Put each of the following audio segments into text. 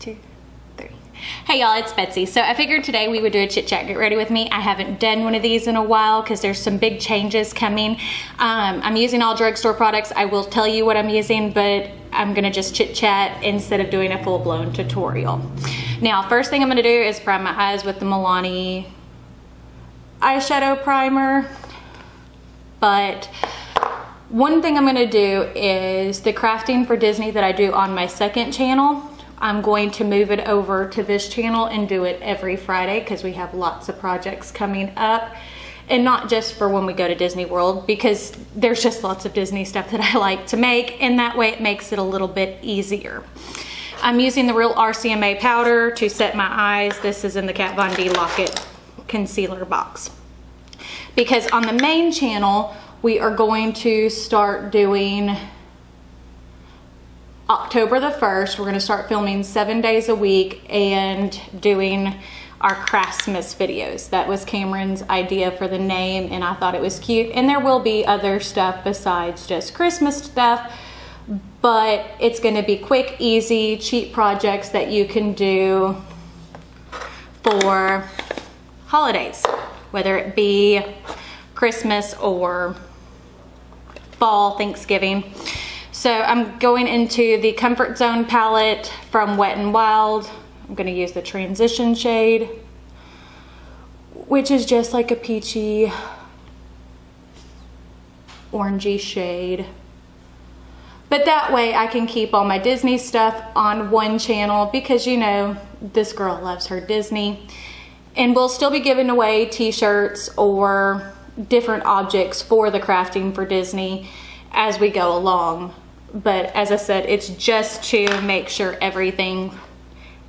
2, 3. Hey y'all, it's Betsy. So I figured today we would do a chit chat, get ready with me. I haven't done one of these in a while because there's some big changes coming. I'm using all drugstore products. I will tell you what I'm using, but I'm gonna just chit chat instead of doing a full-blown tutorial. Now, first thing I'm gonna do is prime my eyes with the Milani eyeshadow primer. But one thing I'm gonna do is the Crafting for Disney that I do on my second channel. I'm going to move it over to this channel and do it every Friday because we have lots of projects coming up. And not just for when we go to Disney World, because there's just lots of Disney stuff that I like to make, and that way it makes it a little bit easier. I'm using the Real RCMA powder to set my eyes. This is in the Kat Von D Lock-It concealer box. Because on the main channel, we are going to start doing October the 1st. We're gonna start filming 7 days a week and doing our Craftsmas videos. That was Cameron's idea for the name, and I thought it was cute. And there will be other stuff besides just Christmas stuff, but it's gonna be quick, easy, cheap projects that you can do for holidays, whether it be Christmas or fall, Thanksgiving. So I'm going into the Comfort Zone palette from Wet n Wild. I'm gonna use the transition shade, which is just like a peachy, orangey shade. But that way I can keep all my Disney stuff on one channel because, you know, this girl loves her Disney. And we'll still be giving away t-shirts or different objects for the Crafting for Disney as we go along. But as I said, it's just to make sure everything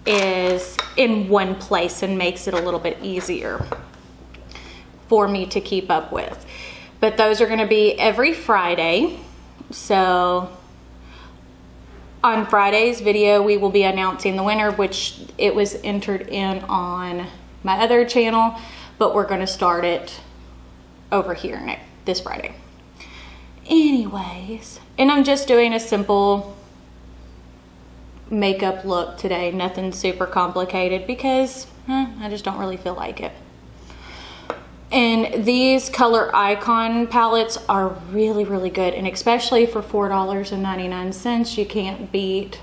is in one place and makes it a little bit easier for me to keep up with. But those are gonna be every Friday. So on Friday's video, we will be announcing the winner, which it was entered in on my other channel, but we're gonna start it over here this Friday. Anyways, and I'm just doing a simple makeup look today, nothing super complicated because I just don't really feel like it. And these Color Icon palettes are really, really good, and especially for $4.99, you can't beat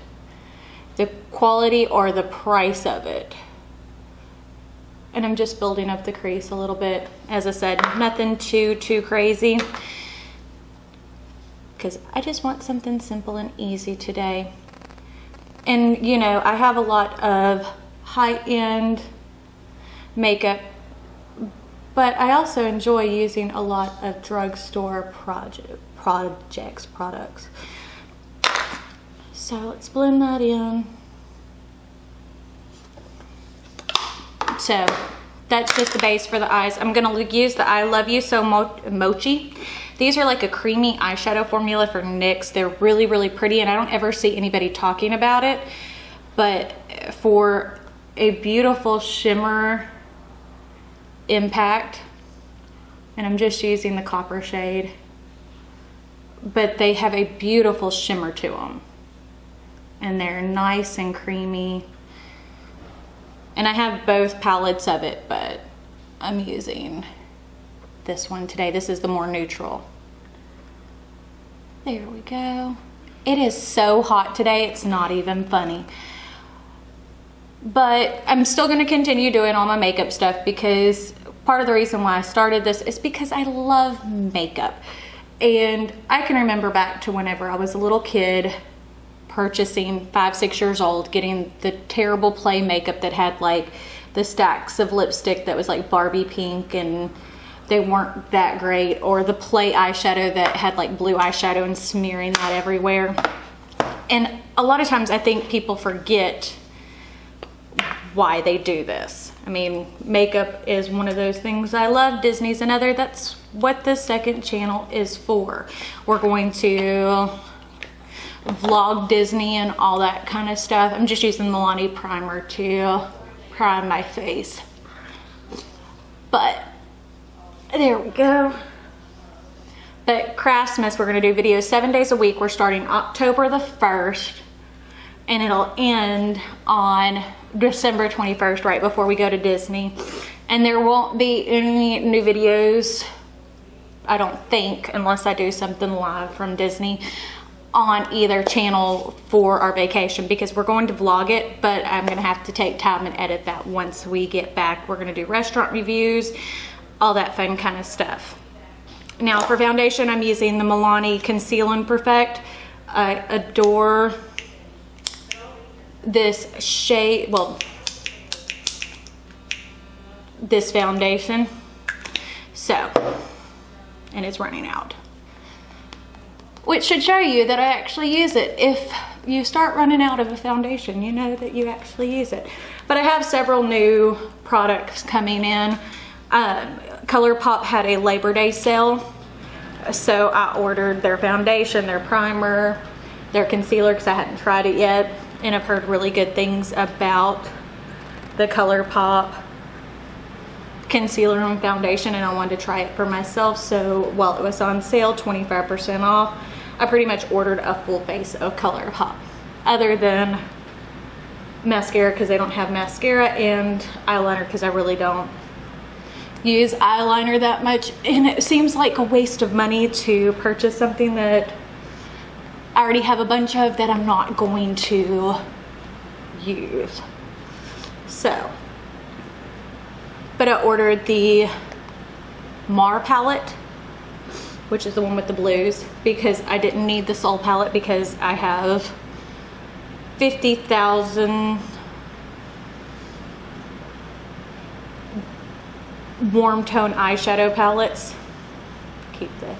the quality or the price of it. And I'm just building up the crease a little bit. As I said, nothing too crazy, because I just want something simple and easy today. And you know, I have a lot of high-end makeup, but I also enjoy using a lot of drugstore products. So let's blend that in. So that's just the base for the eyes. I'm gonna use the I Love You So Mochi. These are like a creamy eyeshadow formula for NYX. They're really, really pretty, and I don't ever see anybody talking about it. But for a beautiful shimmer impact, and I'm just using the copper shade, but they have a beautiful shimmer to them. And they're nice and creamy. And I have both palettes of it, but I'm using this one today. This is the more neutral. There we go. It is so hot today, it's not even funny. But I'm still gonna continue doing all my makeup stuff because part of the reason why I started this is because I love makeup. And I can remember back to whenever I was a little kid, purchasing 5, 6 years old, getting the terrible play makeup that had like the stacks of lipstick that was like Barbie pink and they weren't that great, or the play eyeshadow that had like blue eyeshadow and smearing that everywhere. And a lot of times I think people forget why they do this. I mean, makeup is one of those things I love. Disney's another. That's what the second channel is for. We're going to vlog Disney and all that kind of stuff. I'm just using the Milani primer to prime my face. But there we go. But Craftsmas, we're gonna do videos 7 days a week. We're starting October the 1st. and it'll end on December 21st, right before we go to Disney. And there won't be any new videos, I don't think, unless I do something live from Disney on either channel for our vacation, because we're going to vlog it, but I'm gonna have to take time and edit that once we get back. We're gonna do restaurant reviews, all that fun kind of stuff. Now for foundation, I'm using the Milani Conceal and Perfect. I adore this shade, well, this foundation. So, and it's running out, which should show you that I actually use it. If you start running out of a foundation, you know that you actually use it. But I have several new products coming in. ColourPop had a Labor Day sale, so I ordered their foundation, their primer, their concealer, because I hadn't tried it yet, and I've heard really good things about the ColourPop concealer and foundation, and I wanted to try it for myself. So while it was on sale, 25% off, I pretty much ordered a full face of ColourPop, other than mascara, because they don't have mascara, and eyeliner, because I really don't use eyeliner that much, and it seems like a waste of money to purchase something that I already have a bunch of that I'm not going to use. So, but I ordered the Mar palette, which is the one with the blues, because I didn't need the Soul palette, because I have 50,000 warm tone eyeshadow palettes. Keep the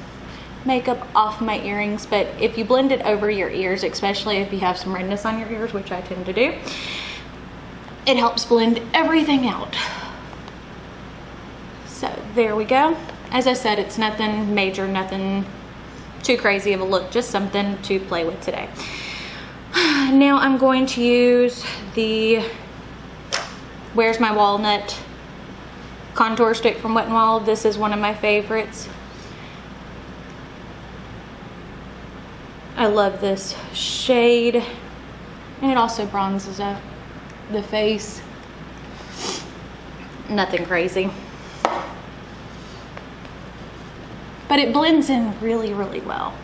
makeup off my earrings, but if you blend it over your ears, especially if you have some redness on your ears, which I tend to do, it helps blend everything out. So there we go. As I said, it's nothing major, nothing too crazy of a look, just something to play with today. Now I'm going to use the Where's My Walnut contour stick from Wet n Wild. This is one of my favorites. I love this shade, and it also bronzes up the face. Nothing crazy, but it blends in really, really well.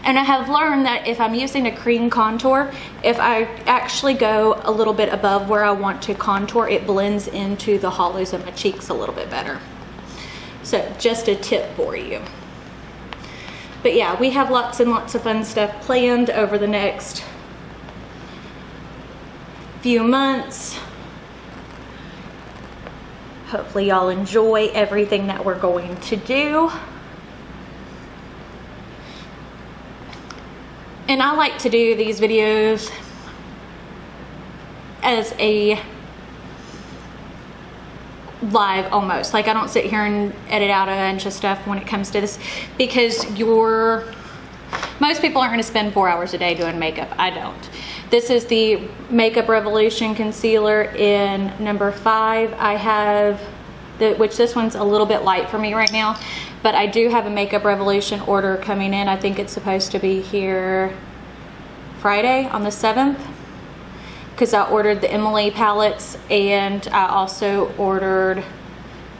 And I have learned that if I'm using a cream contour, if I actually go a little bit above where I want to contour, it blends into the hollows of my cheeks a little bit better. So just a tip for you. But yeah, we have lots and lots of fun stuff planned over the next few months. Hopefully y'all enjoy everything that we're going to do. And I like to do these videos as a live almost. Like, I don't sit here and edit out a bunch of stuff when it comes to this, because most people aren't going to spend 4 hours a day doing makeup. I don't. This is the Makeup Revolution concealer in number 5. I have which this one's a little bit light for me right now, but I do have a Makeup Revolution order coming in. I think it's supposed to be here Friday on the 7th, because I ordered the Emily palettes, and I also ordered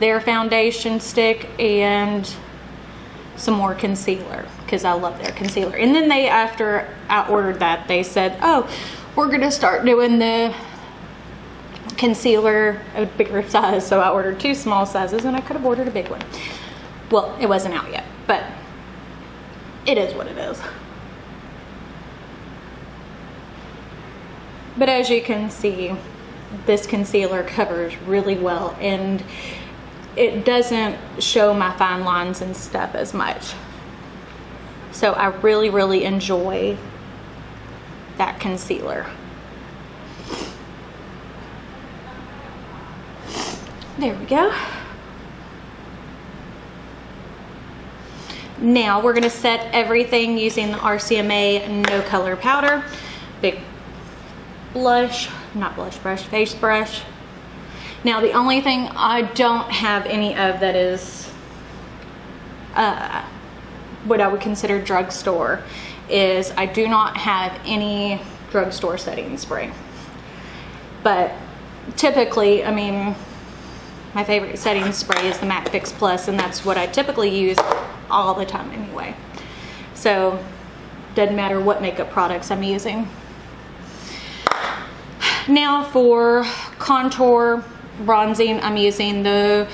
their foundation stick and some more concealer, because I love their concealer. And then after I ordered that, they said, oh, we're gonna start doing the concealer a bigger size. So I ordered 2 small sizes, and I could have ordered a big one. Well, it wasn't out yet, but it is what it is. But as you can see, this concealer covers really well, and it doesn't show my fine lines and stuff as much. So I really, really enjoy that concealer. There we go. Now we're gonna set everything using the RCMA No Color Powder. Big blush, not blush brush, face brush. Now the only thing I don't have any of that is what I would consider drugstore is I do not have any drugstore setting spray. But typically, I mean, my favorite setting spray is the MAC Fix Plus, and that's what I typically use all the time anyway. So doesn't matter what makeup products I'm using. Now for contour bronzing, I'm using the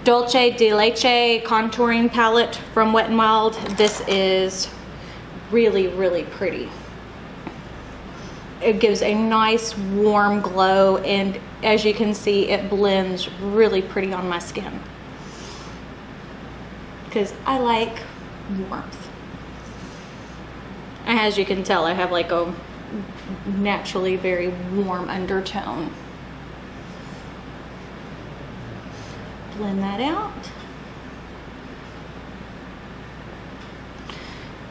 Dolce de Leche contouring palette from Wet n Wild. This is really, really pretty. It gives a nice warm glow, and as you can see, it blends really pretty on my skin because I like warmth. And as you can tell, I have like a naturally very warm undertone. Blend that out.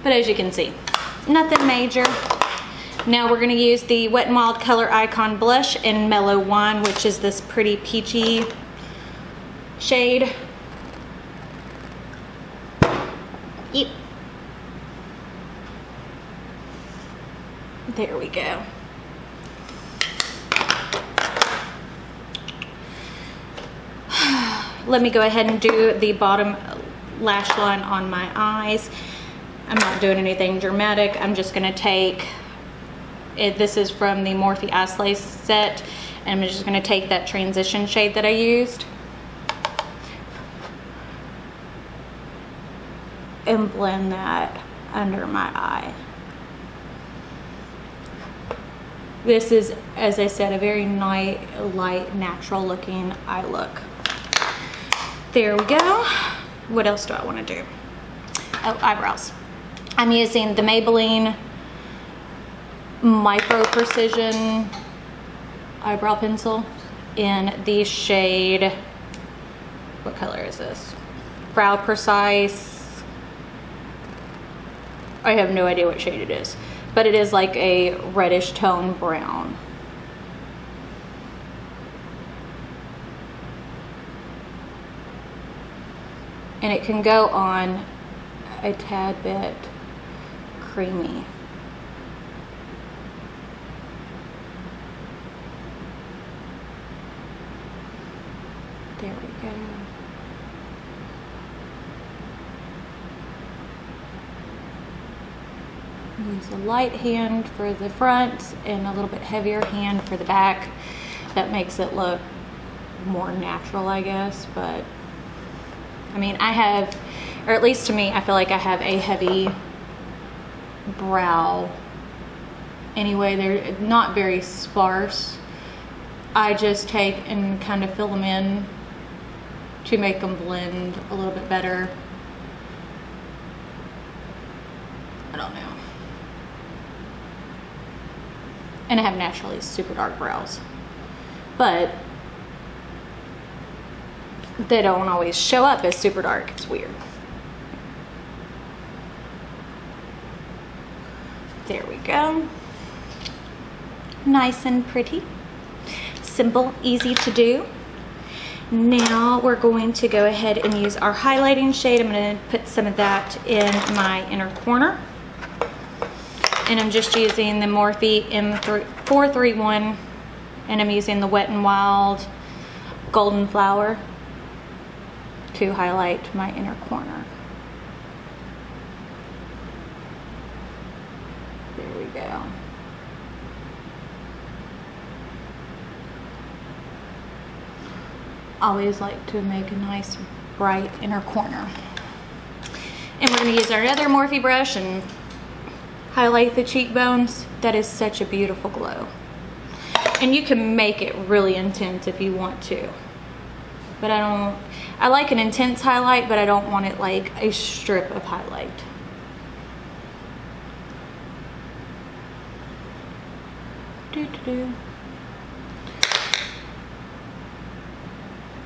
But as you can see, nothing major. Now we're going to use the Wet n Wild Color Icon Blush in Mellow Wine, which is this pretty peachy shade. Yep. There we go. Let me go ahead and do the bottom lash line on my eyes. I'm not doing anything dramatic. I'm just going to take it. This is from the Morphe Islace set, and I'm just going to take that transition shade that I used and blend that under my eye. This is, as I said, a very light, natural looking eye look. There we go. What else do I want to do? Oh, eyebrows. I'm using the Maybelline Micro Precision eyebrow pencil in the shade, what color is this? Brow Precise. I have no idea what shade it is, but it is like a reddish tone brown. And it can go on a tad bit creamy. There we go. Use a light hand for the front and a little bit heavier hand for the back. That makes it look more natural, I guess, but I mean, I have, or at least to me, I feel like I have a heavy brow. Anyway, they're not very sparse. I just take and kind of fill them in to make them blend a little bit better. I don't know. And I have naturally super dark brows, but they don't always show up as super dark. It's weird. There we go. Nice and pretty. Simple, easy to do. Now we're going to go ahead and use our highlighting shade. I'm going to put some of that in my inner corner. And I'm just using the Morphe M431, and I'm using the Wet n Wild Golden Flower to highlight my inner corner. There we go. Always like to make a nice bright inner corner. And we're going to use our other Morphe brush and highlight the cheekbones. That is such a beautiful glow. And you can make it really intense if you want to. But I like an intense highlight, but I don't want it like a strip of highlight.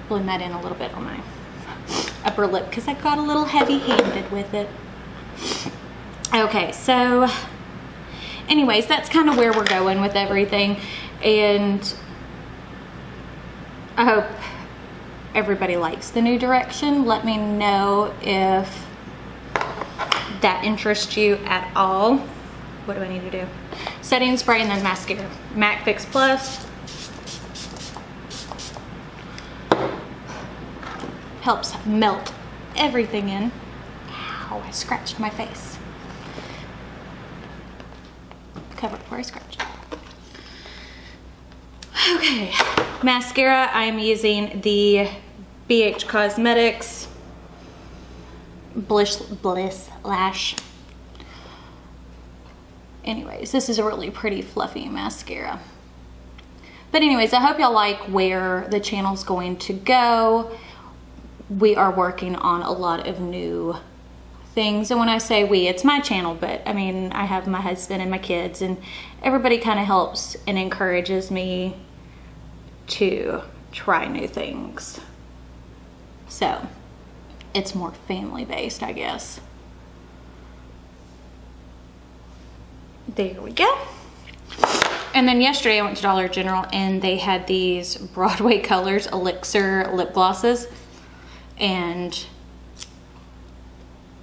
Blend that in a little bit on my upper lip because I got a little heavy-handed with it. Okay, so anyways, that's kind of where we're going with everything, and I hope everybody likes the new direction. Let me know if that interests you at all. what do I need to do? Setting spray and then mascara. MAC Fix Plus. Helps melt everything in. Ow, I scratched my face. Cover it before I scratched. Okay, mascara, I'm using the BH Cosmetics Bliss Lash. Anyways, this is a really pretty fluffy mascara. But anyways, I hope y'all like where the channel's going to go. We are working on a lot of new things, and when I say we, it's my channel, but I mean, I have my husband and my kids, and everybody kind of helps and encourages me to try new things. So it's more family based, I guess. There we go. And then yesterday I went to Dollar General and they had these Broadway Colors Elixir lip glosses, and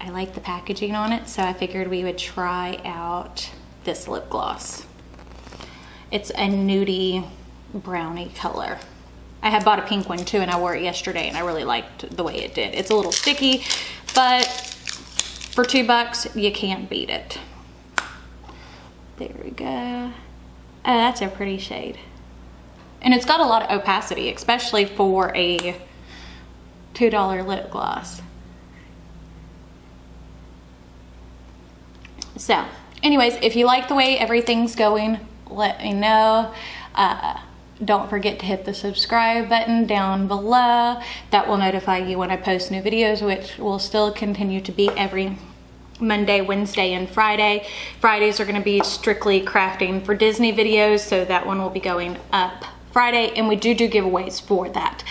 I like the packaging on it, so I figured we would try out this lip gloss. It's a nudie brownie color. I had bought a pink one too, and I wore it yesterday and I really liked the way it did. It's a little sticky, but for $2 you can't beat it. There we go. Oh, that's a pretty shade. And it's got a lot of opacity, especially for a $2 lip gloss. So anyways, if you like the way everything's going, let me know. Don't forget to hit the subscribe button down below. That will notify you when I post new videos, which will still continue to be every Monday, Wednesday, and Friday. Fridays are going to be strictly crafting for Disney videos, so that one will be going up Friday, and we do giveaways for that.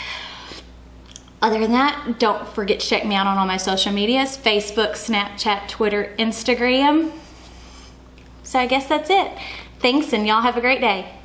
Other than that, don't forget to check me out on all my social medias: Facebook, Snapchat, Twitter, Instagram. So I guess that's it. Thanks, and y'all have a great day.